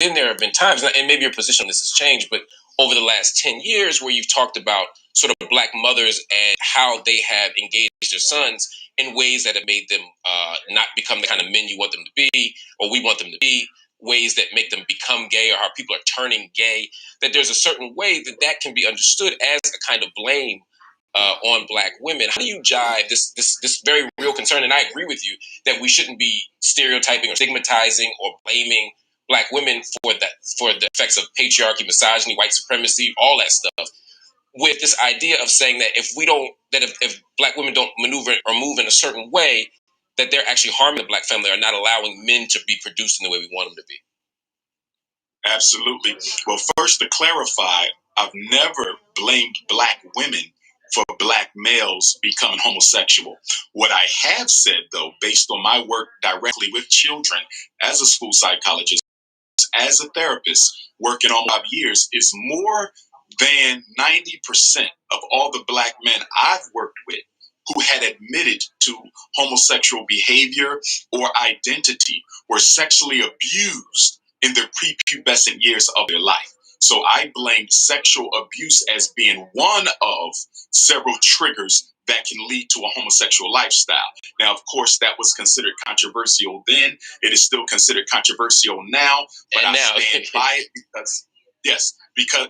then there have been times, and maybe your position on this has changed, but over the last 10 years where you've talked about sort of Black mothers and how they have engaged their sons in ways that have made them not become the kind of men you want them to be or we want them to be, ways that make them become gay or how people are turning gay, that there's a certain way that that can be understood as a kind of blame on Black women. How do you jive this very real concern? And I agree with you that we shouldn't be stereotyping or stigmatizing or blaming Black women for the effects of patriarchy, misogyny, white supremacy, all that stuff. With this idea of saying that if Black women don't maneuver or move in a certain way, that they're actually harming the Black family or not allowing men to be produced in the way we want them to be. Absolutely. Well, first to clarify, I've never blamed Black women for Black males becoming homosexual. What I have said, though, based on my work directly with children as a school psychologist, as a therapist, working on 5 years, is more than 90% of all the Black men I've worked with who had admitted to homosexual behavior or identity were sexually abused in their prepubescent years of their life. So I blamed sexual abuse as being one of several triggers that can lead to a homosexual lifestyle. Now, of course, that was considered controversial then. It is still considered controversial now, but I stand by it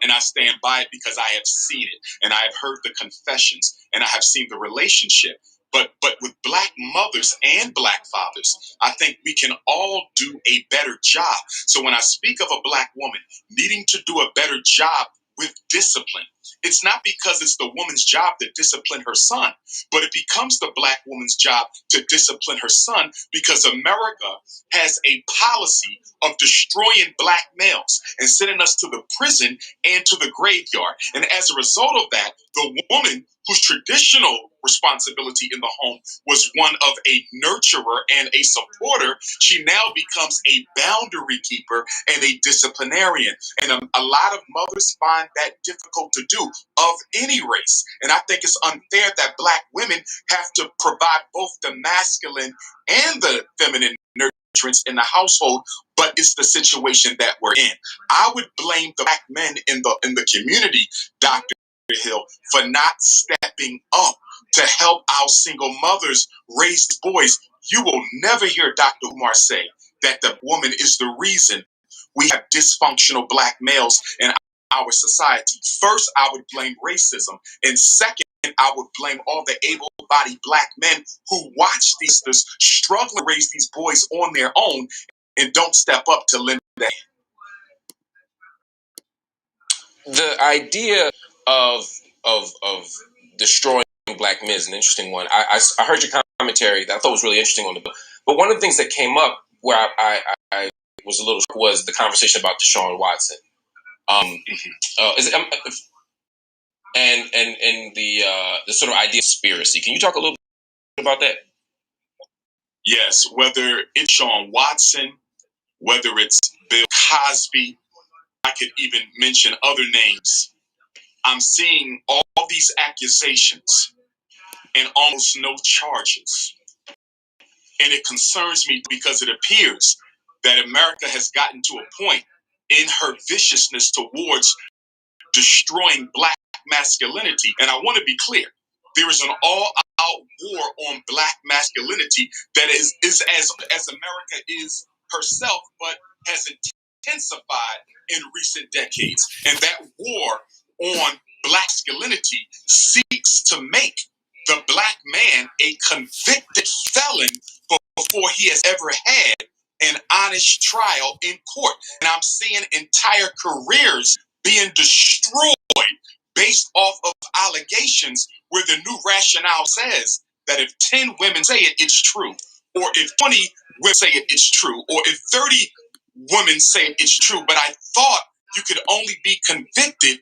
and I stand by it because I have seen it and I have heard the confessions and I have seen the relationship. But with Black mothers and Black fathers, I think we can all do a better job. So when I speak of a Black woman needing to do a better job with discipline, it's not because it's the woman's job to discipline her son, but it becomes the Black woman's job to discipline her son because America has a policy of destroying Black males and sending us to the prison and to the graveyard. And as a result of that, the woman whose traditional responsibility in the home was one of a nurturer and a supporter, she now becomes a boundary keeper and a disciplinarian. And a lot of mothers find that difficult to do of any race. And I think it's unfair that Black women have to provide both the masculine and the feminine nurturance in the household, but it's the situation that we're in. I would blame the Black men in the community, Dr. Hill, for not stepping up to help our single mothers raise boys. You will never hear Dr. Umar say that the woman is the reason we have dysfunctional Black males in our society. First, I would blame racism. And second, I would blame all the able-bodied Black men who watch these sisters struggle to raise these boys on their own and don't step up to lend a hand. The idea of destroying Black men is an interesting one. I heard your commentary that I thought was really interesting on the book. But one of the things that came up where I was a little was the conversation about Deshaun Watson. And the sort of idea of conspiracy. Can you talk a little bit about that? Yes, whether it's Sean Watson, whether it's Bill Cosby, I could even mention other names. I'm seeing all these accusations and almost no charges. And it concerns me because it appears that America has gotten to a point in her viciousness towards destroying Black masculinity. And I want to be clear, there is an all-out war on Black masculinity that is as America is herself, but has intensified in recent decades. And that war on Black masculinity seeks to make the Black man a convicted felon before he has ever had an honest trial in court. And I'm seeing entire careers being destroyed based off of allegations where the new rationale says that if 10 women say it, it's true. Or if 20 women say it, it's true. Or if 30 women say it, it's true. But I thought you could only be convicted